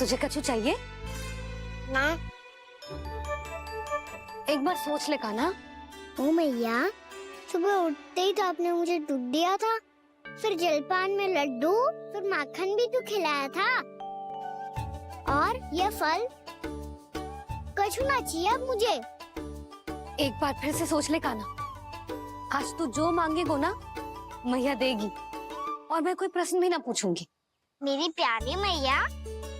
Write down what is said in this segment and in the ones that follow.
तुझे कछु चाहिए ना। एक बार सोच ले कान्हा। ओ मैया, सुबह उठते ही तो आपने मुझे दूध दिया था, फिर जलपान में लड्डू, फिर माखन भी तो खिलाया था। और ये फल कछु ना चाहिए अब मुझे। एक बार फिर से सोच ले कान्हा। आज तू जो मांगेगो ना मैया देगी, और मैं कोई प्रश्न भी ना पूछूंगी। मेरी प्यारी मैया,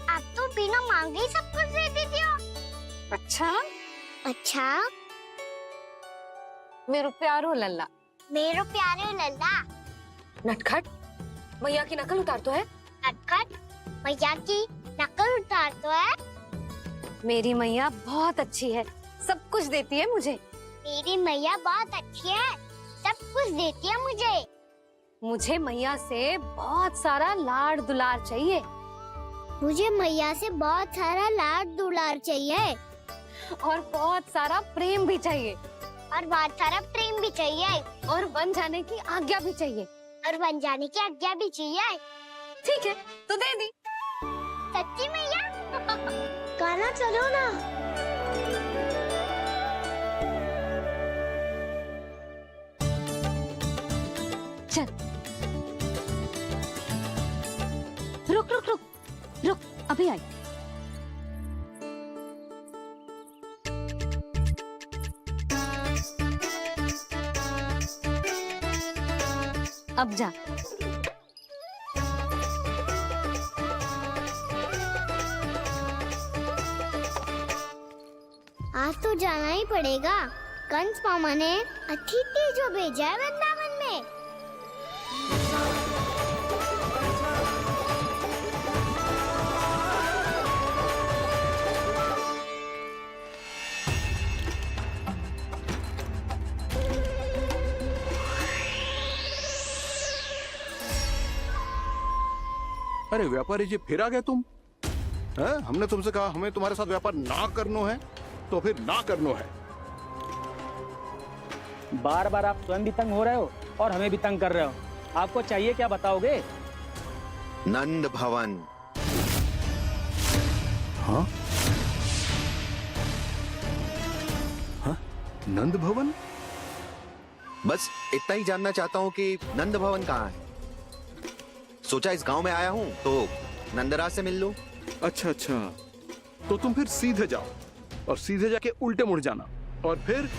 आप तो बिना मांगे ही सब कुछ दे देती हो। अच्छा, अच्छा, मेरो प्यारो लल्ला। मेरो प्यारे लल्ला। नटखट, मैया की नकल उतार तो है। नटखट, मैया की नकल उतार तो है। मेरी मैया बहुत अच्छी है, सब कुछ देती है मुझे। मेरी मैया बहुत अच्छी है, सब कुछ देती है मुझे। मुझे मैया से बहुत सारा लाड़ दुलार चाहिए। मुझे मैया से बहुत सारा लाड दुलार चाहिए। और बहुत सारा प्रेम भी चाहिए। और बहुत सारा प्रेम भी चाहिए। और बन जाने की आज्ञा भी चाहिए। और बन जाने की आज्ञा भी चाहिए। ठीक है, तो दे दी। सच्ची मैया? गाना चलो ना। चल, रुक रुक रुक रुक, अभी आई। अब जा। आज तो जाना ही पड़ेगा। कंस मामा ने अतिथि जो भेजा है वृंदावन में। अरे व्यापारी जी, फिर आ गए तुम? हैं? हमने तुमसे कहा हमें तुम्हारे साथ व्यापार ना करनो है, तो फिर ना करनो है। बार बार आप स्वयं भी तंग हो रहे हो और हमें भी तंग कर रहे हो। आपको चाहिए क्या, बताओगे? नंद भवन। हाँ? हाँ? नंद भवन? बस इतना ही जानना चाहता हूँ कि नंद भवन कहाँ है। सोचा इस गांव में आया हूँ तो नंदराज से मिल लूं। अच्छा अच्छा, तो तुम फिर सीधे जाओ और सीधे जाके उल्टे मुड़ जाना, और फिर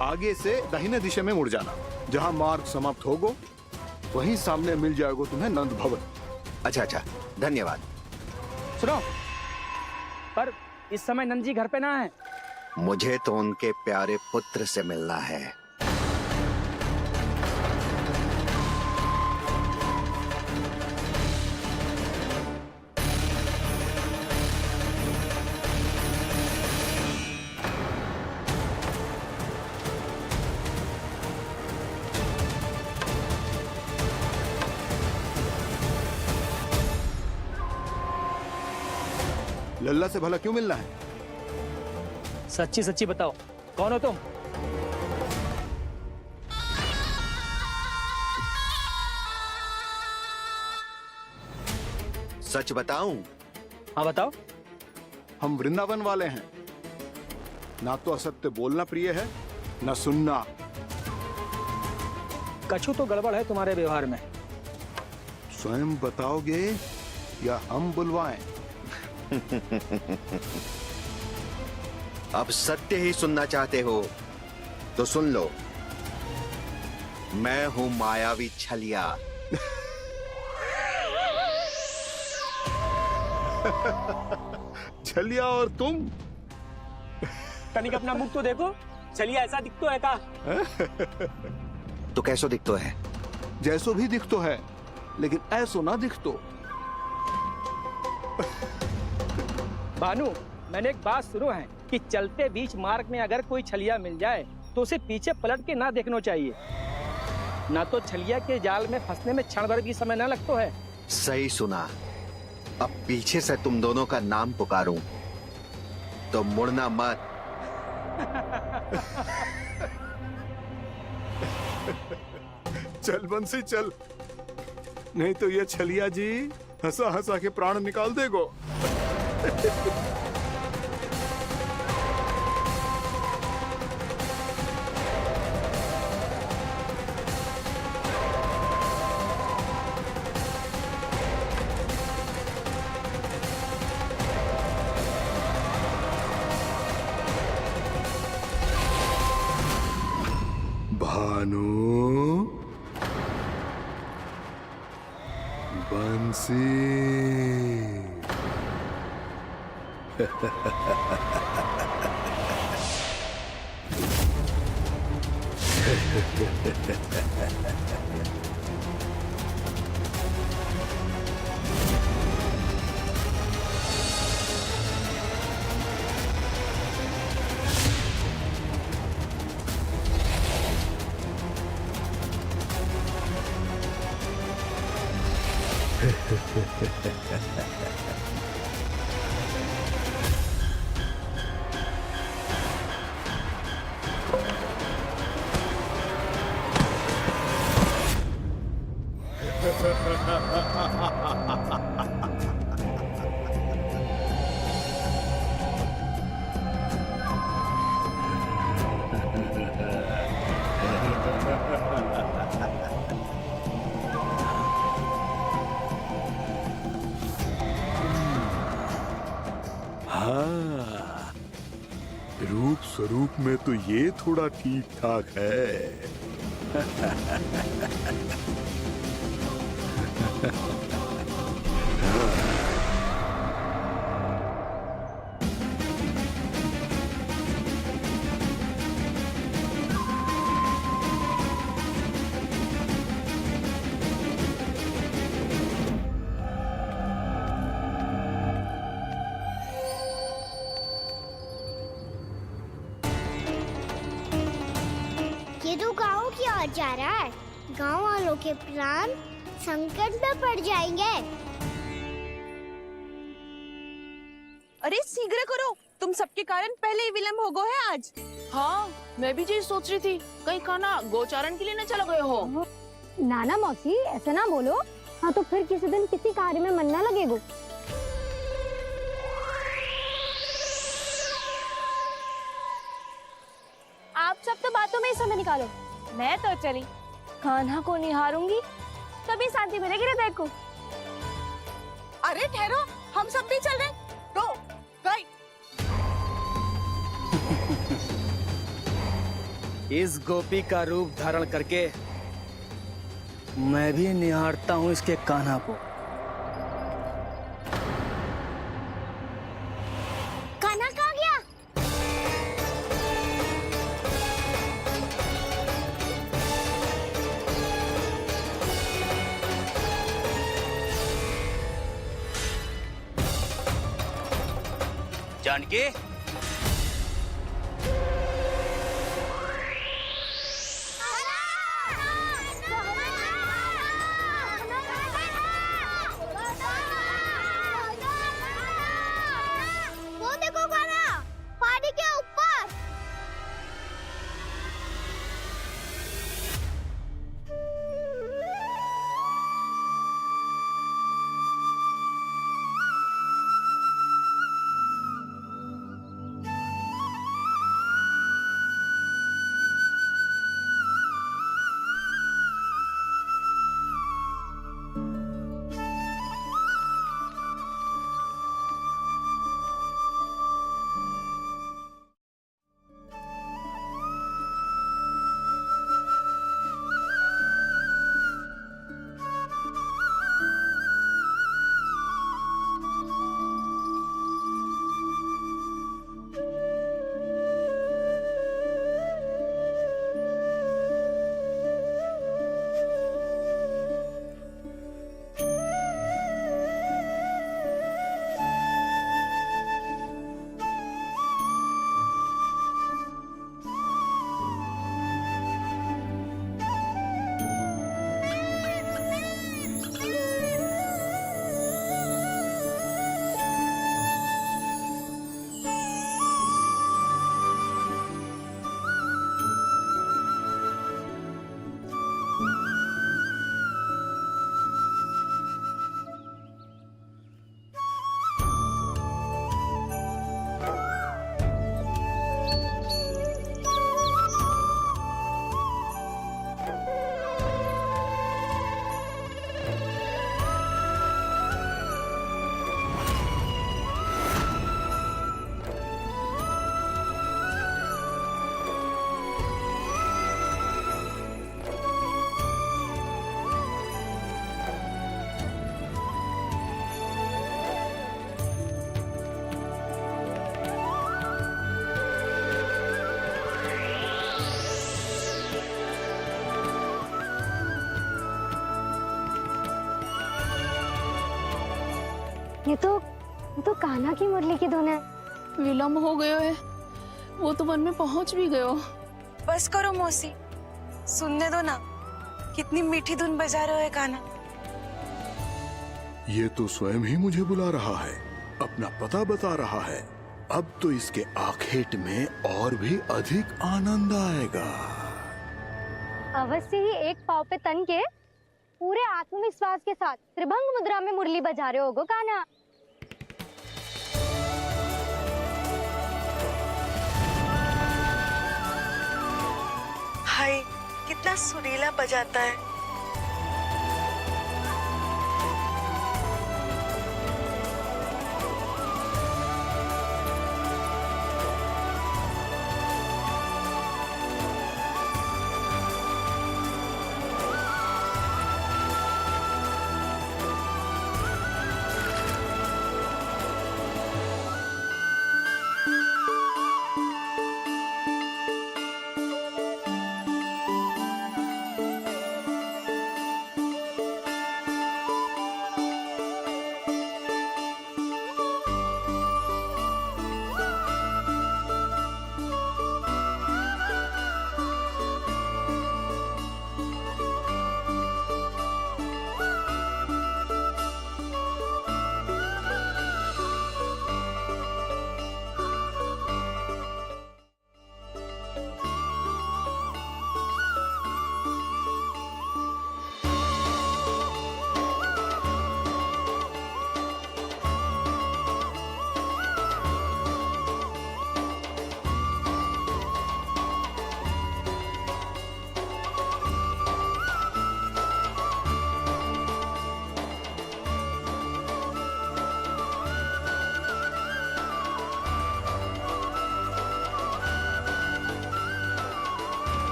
आगे से दाहिने दिशा में मुड़ जाना। जहाँ मार्ग समाप्त होगो वहीं सामने मिल जाएगा तुम्हें नंद भवन। अच्छा अच्छा, धन्यवाद। सुनो, पर इस समय नंद जी घर पे ना है। मुझे तो उनके प्यारे पुत्र से मिलना है। लल्ला से भला क्यों मिलना है? सच्ची सच्ची बताओ, कौन हो तुम? सच बताऊं? हाँ बताओ। हम वृंदावन वाले हैं। ना तो असत्य बोलना प्रिय है, ना सुनना। कछु तो गड़बड़ है तुम्हारे व्यवहार में। स्वयं बताओगे या हम बुलवाएं? अब सत्य ही सुनना चाहते हो तो सुन लो। मैं हूं मायावी छलिया। छलिया और तुम? तनिक अपना मुख तो देखो, चलिए ऐसा दिखतो है का? तो कैसो दिखतो है? जैसो भी दिखतो है, लेकिन ऐसो ना दिखतो। भानु, मैंने एक बात सुनो है कि चलते बीच मार्ग में अगर कोई छलिया मिल जाए तो उसे पीछे पलट के ना देखना चाहिए, ना तो छलिया के जाल में फंसने में क्षण भर भी समय ना लगता है। सही सुना। अब पीछे से तुम दोनों का नाम पुकारूं तो मुड़ना मत। चल बंसी चल, नहीं तो ये छलिया जी हंसा हंसा के प्राण निकाल देगो। भानु, बंसी। हाँ, रूप स्वरूप में तो ये थोड़ा ठीक ठाक है। ये तो गाँव की ओर जा रहा है। गाँव वालों के प्राण संकट में पड़ जाएंगे। अरे शीघ्र करो, तुम सबके कारण पहले ही विलम्ब हो गया है आज। हाँ, मैं भी यही सोच रही थी, कहीं खाना गोचारण के लिए न चला गए हो। नाना मौसी ऐसे ना बोलो। हाँ तो फिर किसी दिन किसी कार्य में मन ना लगेगा। आप सब तो बातों में ही समय निकालो। मैं तो चली कान्हा को निहारूंगी, तभी शांति मिलेगी हृदय को। अरे ठहरो, हम सब भी चल रहे। तो गई। इस गोपी का रूप धारण करके मैं भी निहारता हूँ इसके कान्हा को। कान्हा कहाँ गया? जानकी, वो देखो कान्हा, पहाड़ी के ऊपर। ये तो कान्हा की मुरली की धुन है। विलम्ब हो गयो है, वो तो वन में पहुंच भी गयो। बस करो मौसी, सुनने दो ना, कितनी मीठी धुन बजा रहे हो कान्हा। ये तो स्वयं ही मुझे बुला रहा है, अपना पता बता रहा है। अब तो इसके आखेट में और भी अधिक आनंद आएगा। अवश्य ही एक पाव पे तन के पूरे आत्मविश्वास के साथ त्रिभंग मुद्रा में मुरली बजा रहे होगो कान्हा। हाय, कितना सुरीला बजाता है।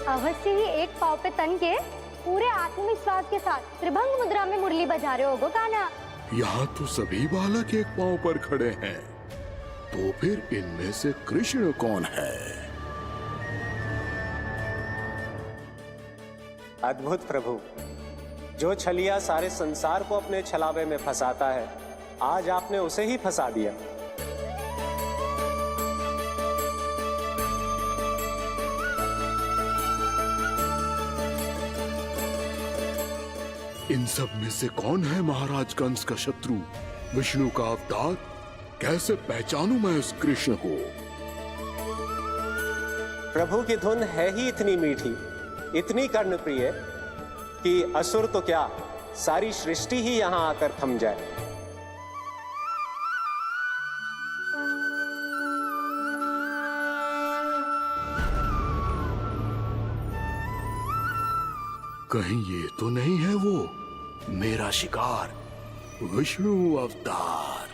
अवश्य ही एक पाव पे तन के पूरे आत्मविश्वास के साथ त्रिभंग मुद्रा में मुरली बजा रहे होगो कान्हा। यहाँ तो सभी बालक एक पांव पर खड़े हैं, तो फिर इनमें से कृष्ण कौन है? अद्भुत प्रभु, जो छलिया सारे संसार को अपने छलावे में फंसाता है, आज आपने उसे ही फंसा दिया। इन सब में से कौन है महाराज कंस का शत्रु, विष्णु का अवतार? कैसे पहचानूं मैं उस कृष्ण को? प्रभु की धुन है ही इतनी मीठी, इतनी कर्णप्रिय कि असुर तो क्या, सारी सृष्टि ही यहां आकर थम जाए। कहीं ये तो नहीं है वो मेरा शिकार विष्णु अवतार?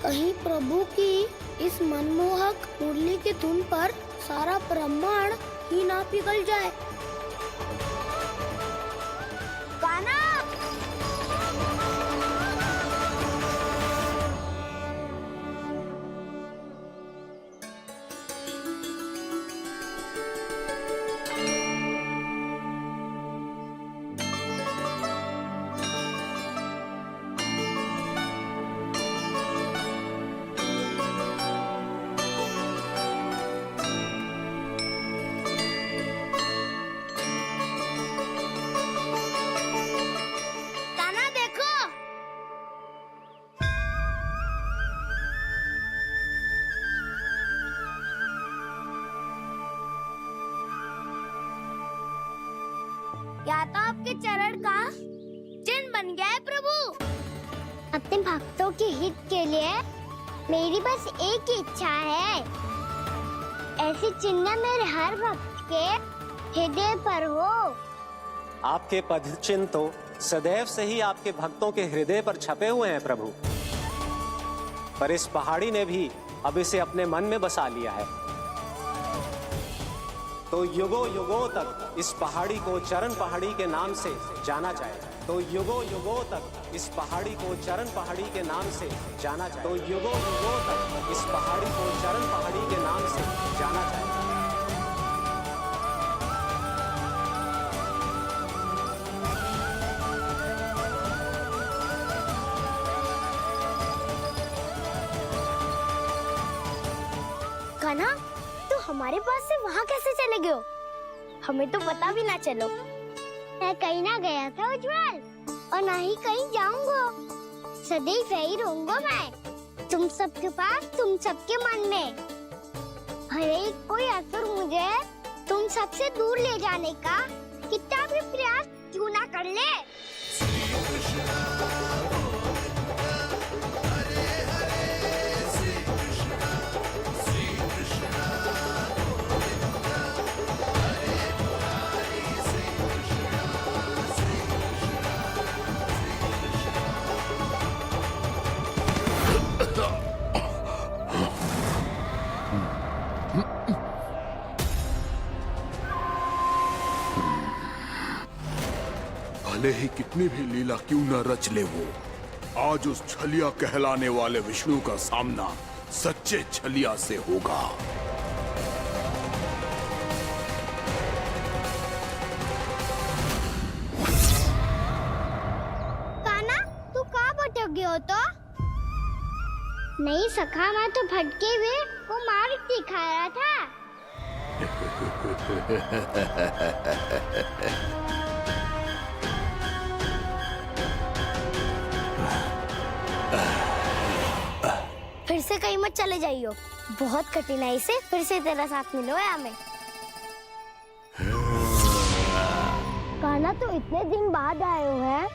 कहीं प्रभु की इस मनमोहक मुरली की धुन पर सारा ब्रह्मांड ही ना पिघल जाए। गाना क्या तो आपके चरण का चिन्ह बन गया है प्रभु। अपने भक्तों के हित के लिए मेरी बस एक ही इच्छा है, ऐसी चिन्ह मेरे हर भक्त के हृदय पर हो। आपके पद चिन्ह तो सदैव से ही आपके भक्तों के हृदय पर छपे हुए हैं प्रभु, पर इस पहाड़ी ने भी अब इसे अपने मन में बसा लिया है। तो युगों युगों तक इस पहाड़ी को चरण पहाड़ी के नाम से जाना जाएगा। तो युगों युगों तक इस पहाड़ी को चरण पहाड़ी के नाम से जाना जाएगा। तो युगों युगों तक इस पहाड़ी को चरण पहाड़ी के नाम से जाना जाएगा। कान्हा, तो हमारे पास से वहाँ कैसे चले गए हो? हमें तो पता भी ना चलो। मैं कहीं ना गया था उज्जवल, और ना ही कहीं जाऊंगा। सदैव यही रहूंगा मैं, तुम सबके पास, तुम सबके मन में। हर एक कोई असुर मुझे तुम सबसे दूर ले जाने का कितना भी प्रयास क्यों ना कर ले। भले ही कितनी भी लीला क्यों न रच ले वो, आज उस छलिया कहलाने वाले विष्णु का सामना सच्चे छलिया से होगा। कान्हा, तू कहाँ भटक गया हो तो? नहीं सखा, मैं तो भटके हुए वो मार्ग दिखा रहा था। फिर से कहीं मत चले जाइयो, बहुत कठिनाई से फिर से तेरा साथ मिलो है हमें। कान्हा, तो इतने दिन बाद आए हो हैं,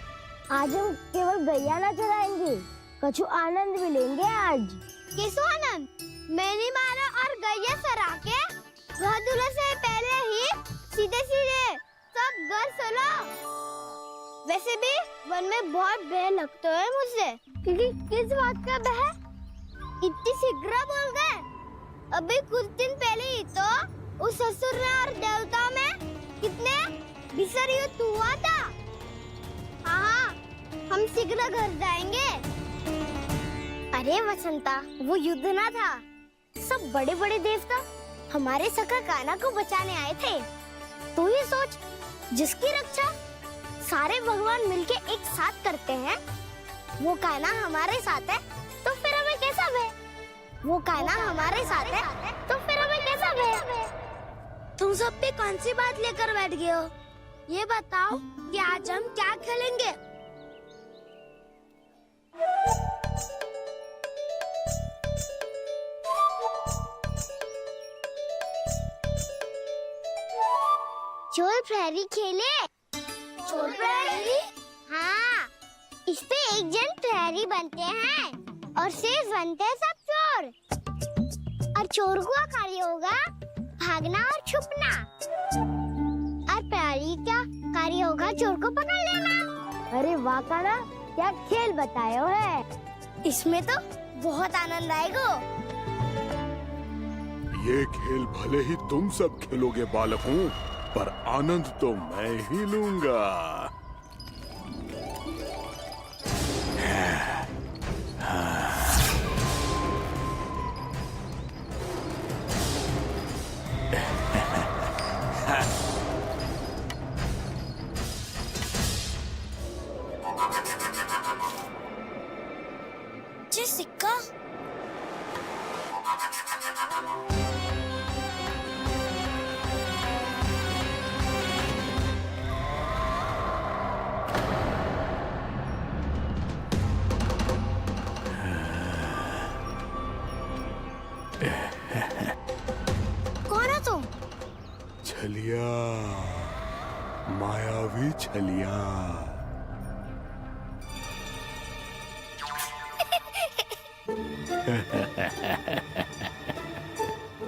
आज हम केवल गैया ना चराएंगे, कछु आनंद भी लेंगे आज। किसो आनंद? मैंने मारा और गैया सरा के घर दूल्हे से पहले ही सीधे सीधे सब घर चलो। वैसे भी वन में बहुत भय लगता है मुझसे, क्योंकि किस बात का भय? इतनी शीघ्र बोल गए। अभी कुछ दिन पहले ही तो उस असुर और देवता में कितने भीषण शीघ्र घर जाएंगे। अरे वसंता, वो युद्ध ना था, सब बड़े बड़े देवता हमारे सखा कान्हा को बचाने आए थे। तू ही सोच, जिसकी रक्षा सारे भगवान मिलके एक साथ करते हैं, वो कान्हा हमारे साथ है, तो फिर हमें कैसा भय? वो कान्हा हमारे साथ है, तो फिर हमें कैसा भय? तुम सब पे कौन सी बात लेकर बैठ गए हो? ये बताओ कि आज हम क्या खेलेंगे? चोर प्रहरी खेले? चोर प्रहरी? हाँ, इस पे एक जन प्रहरी बनते हैं और शेष बनते हैं सब चोर। और चोर का कार्य होगा भागना और छुपना, और प्रहरी का कार्य होगा चोर को पकड़ लेना। अरे वाह कान्हा, क्या खेल बताए हो है। इसमें तो बहुत आनंद आएगा। ये खेल भले ही तुम सब खेलोगे बालकों, पर आनंद तो मैं ही लूंगा। ये सिक्का कौन है तुम? छलिया, मायावी छलिया।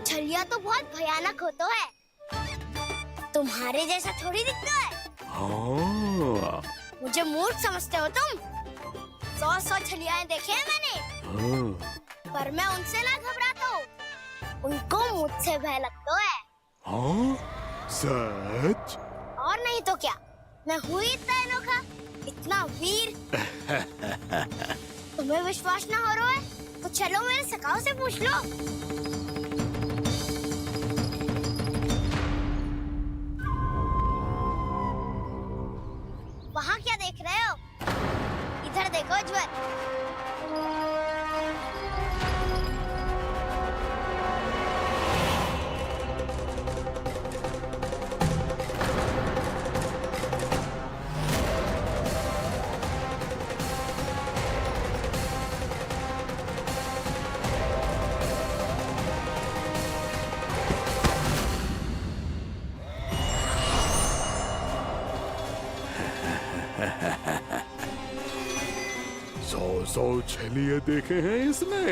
छलिया तो बहुत भयानक होता है, तुम्हारे जैसा थोड़ी दिखता है। हाँ। मुझे मूर्ख समझते हो तुम? 100 छलियाएं देखे हैं मैंने, हाँ। पर मैं उनसे ना घबराता हूँ, उनको मुझसे भय लगता है। हाँ? सच? और नहीं तो क्या, मैं हूँ इतना अनोखा, इतना वीर। तुम्हें विश्वास ना हो रहा है तो चलो मेरे सखाओं से पूछ लो। वहाँ क्या देख रहे हो? इधर देखो ज्वर। सौ छलिए देखे हैं इसने।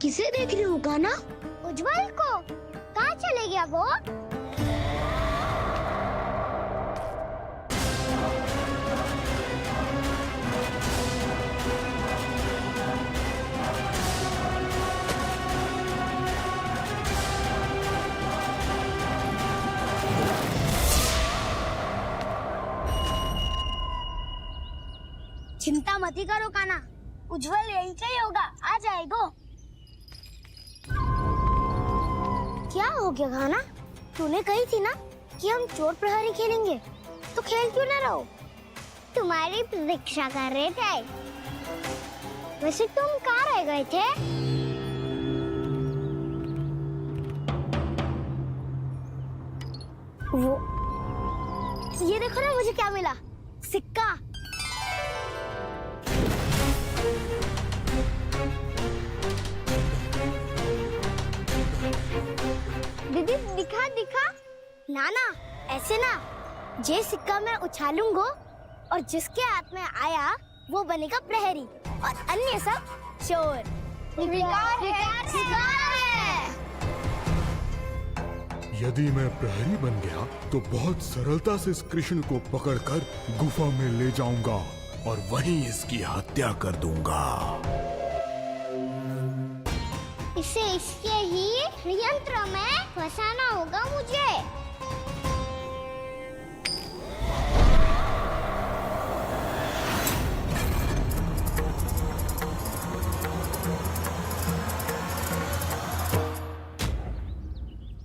किसे देख रही हूँ कान्हा? उज्जवल को। कहाँ चले गया वो? चिंता मत ही करो कान्हा, उज्जवल यहीं से ही होगा, आ जाएगा। क्या हो गया कान्हा? तूने कही थी ना कि हम चोर प्रहरी खेलेंगे, तो खेल क्यों ना रहो? तुम्हारी प्रतीक्षा कर रहे थे। वैसे तुम कहाँ रह गए थे? वो ये देखो ना, मुझे क्या मिला? सिक्का। दीदी दिखा दिखा। ना ना, ऐसे ना, ये सिक्का मैं उछालूंगा और जिसके हाथ में आया वो बनेगा प्रहरी और अन्य सब चोर। शिकार है। यदि मैं प्रहरी बन गया तो बहुत सरलता से इस कृष्ण को पकड़कर गुफा में ले जाऊंगा और वहीं इसकी हत्या कर दूंगा। इसे इसके ही यंत्र में फंसाना होगा मुझे।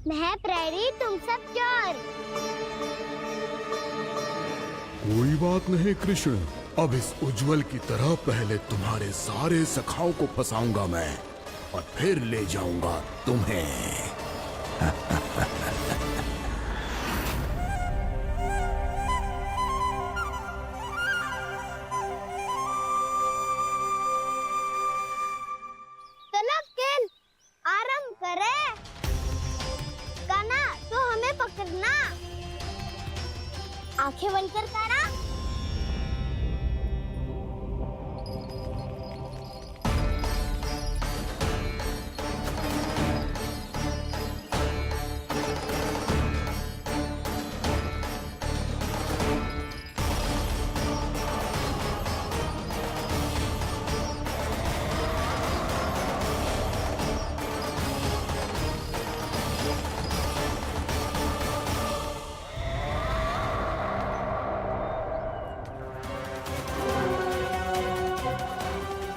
मैं प्रहरी, तुम सब चोर। कोई बात नहीं कृष्ण, अब इस उज्जवल की तरह पहले तुम्हारे सारे सखाओं को फंसाऊंगा मैं और फिर ले जाऊंगा तुम्हें। चलो खेल आरंभ करें। काना तो हमें पकड़ना। आंखें बंद कर काना।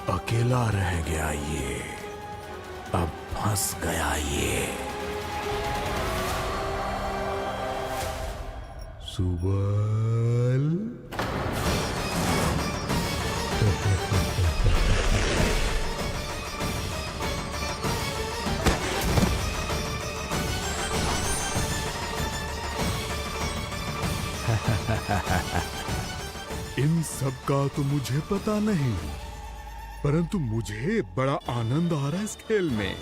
अकेला रह गया ये, अब फंस गया ये। सुबल इन सब का तो मुझे पता नहीं, परंतु मुझे बड़ा आनंद आ रहा है इस खेल में।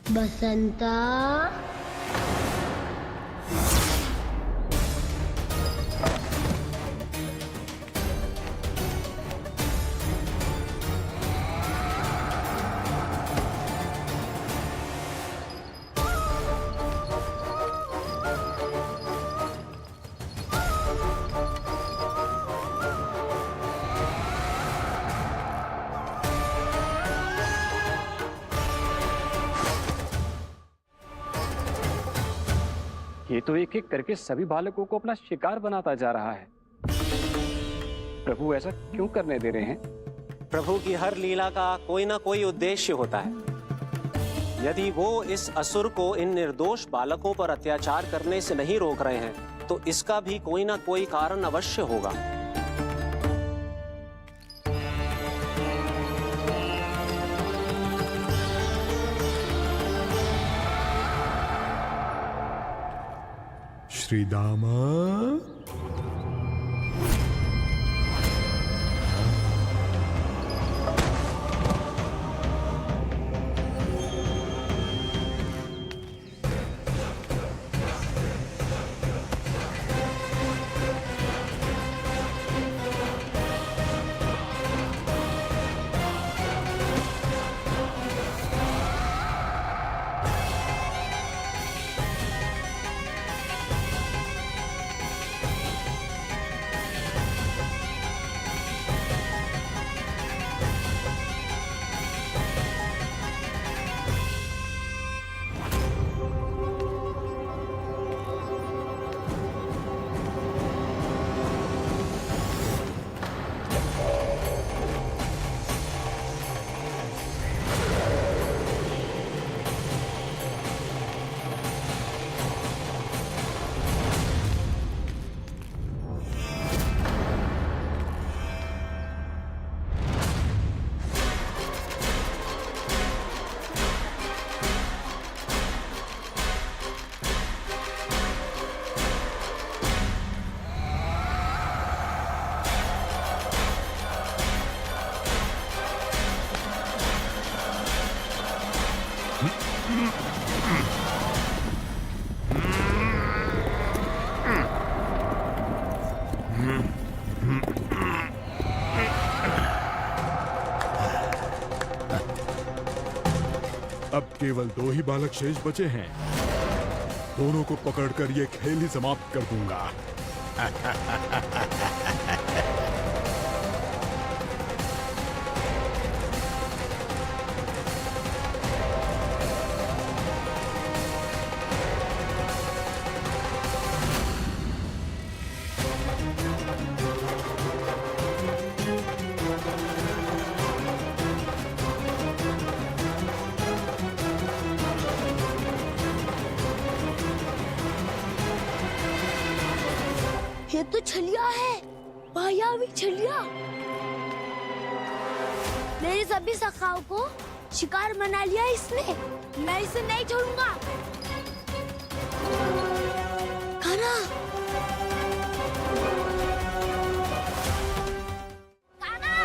बसंता, ये तो एक एक करके सभी बालकों को अपना शिकार बनाता जा रहा है। प्रभु ऐसा क्यों करने दे रहे हैं? प्रभु की हर लीला का कोई ना कोई उद्देश्य होता है। यदि वो इस असुर को इन निर्दोष बालकों पर अत्याचार करने से नहीं रोक रहे हैं तो इसका भी कोई ना कोई कारण अवश्य होगा। श्री दामा, अब केवल 2 ही बालक शेष बचे हैं। दोनों को पकड़कर ये खेल ही समाप्त कर दूंगा। ये तो छलिया है, मायावी छलिया। मेरे सभी सखाओं को शिकार बना लिया इसने। मैं इसे नहीं छोड़ूंगा। कान्हा, कान्हा,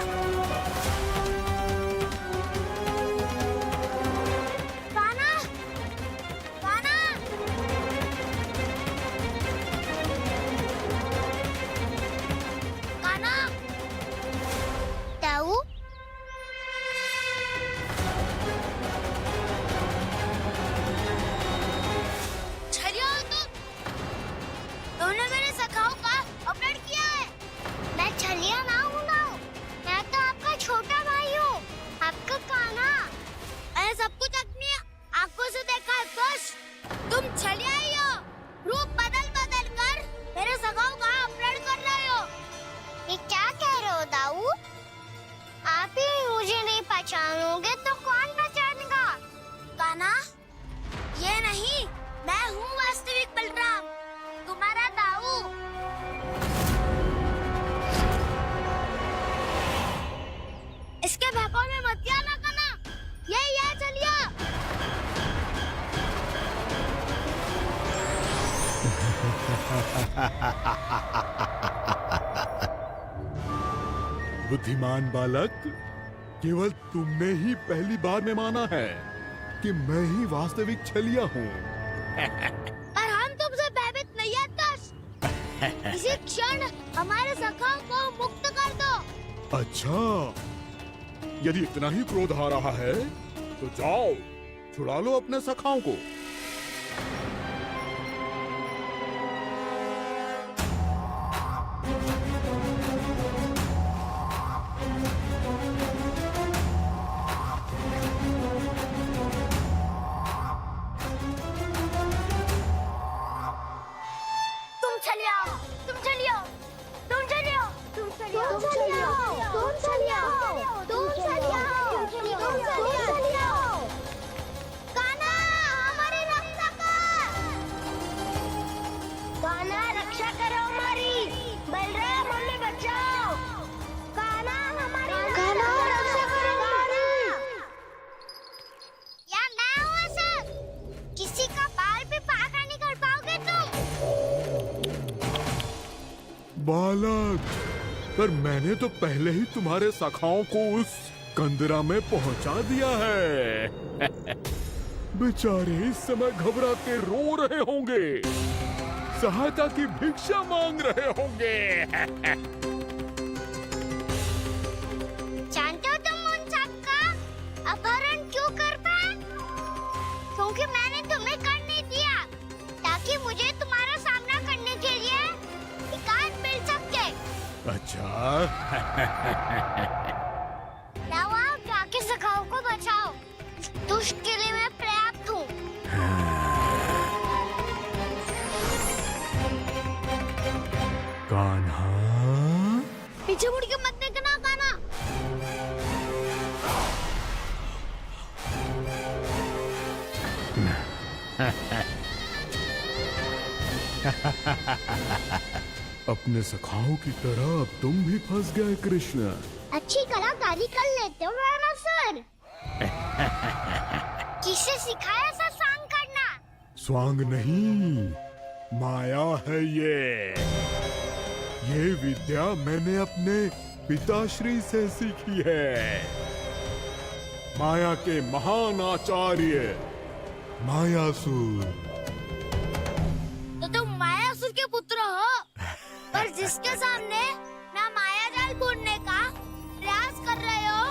कान्हा, कान्हा। कान्हा, ताऊ, छलिया हो तुम? तुमने मेरे सखाओं का अपहरण किया है। मैं छलिया ना हूँ ना, मैं तो आपका छोटा भाई हूँ, आपका कान्हा। मैंने सब कुछ अपनी आंखों से देखा है। बस तुम छलिया ही हो। रूप बदल बदल कर मेरे सखाओं का अपहरण कर रहे हो। ये क्या कह रहे हो दाऊ? आप ही मुझे नहीं पहचानोगे तो कौन पहचानेगा? कान्हा, ये नहीं, मैं हूँ वास्तविक बलराम, तुम्हारा दाऊ। इसके बहकावे में मत आना कान्हा, यही है चलिया। बुद्धिमान बालक, केवल तुमने ही पहली बार में माना है कि मैं ही वास्तविक छलिया हूँ। पर हम तुमसे भयभीत नहीं है दस। इसी क्षण हमारे सखाओं को मुक्त कर दो। अच्छा, यदि इतना ही क्रोध आ रहा है तो जाओ, छुड़ा लो अपने सखाओं को। तुम चलिए आओ, तुम चलिए आओ, तुम चलिए आओ, तुम चलिए आओ, तुम चलिए आओ, तुम चलिए आओ, तुम चलिए आओ, तुम चलिए आओ। कान्हा, हमारी रक्षा कर। कान्हा, रक्षा करो हमारी। बलराम, हमें बचाओ। कान्हा, हमारी रक्षा करो हमारी। यार मैं हूँ सर, किसी का बाल भी पाका नहीं कर पाओगे तुम। बालक, पर मैंने तो पहले ही तुम्हारे सखाओं को उस कंदरा में पहुंचा दिया है। बेचारे इस समय घबरा के रो रहे होंगे, सहायता की भिक्षा मांग रहे होंगे। जानते हो तुम उन सबका अपहरण क्यों कर पाए? क्योंकि मैंने तुम्हें कर नहीं दिया, ताकि मुझे तुम्हारा सामना करने के लिए विकास मिल सके। अच्छा। लाओ, आओ, जाके सखाओं को बचाओ। दुष्ट के लिए मैं पर्याप्त हूँ। कान्हा, पीछे मुड़ के मत देखना कान्हा। अपने सखाओं की तरह अब तुम भी फंस गए कृष्ण। अच्छी कलाकारी कर लेते हो राणा सर। किसे सिखाया ऐसा सांग करना? स्वांग नहीं, माया है ये विद्या मैंने अपने पिताश्री से सीखी है। माया के महान आचार्य मायासुर। तो तुम मायासुर के पुत्र हो, पर जिसके सामने मैं माया जाल बुनने का प्रयास कर रहे हो,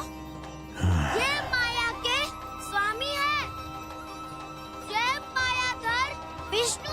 ये माया के स्वामी है, ये मायाधर विष्णु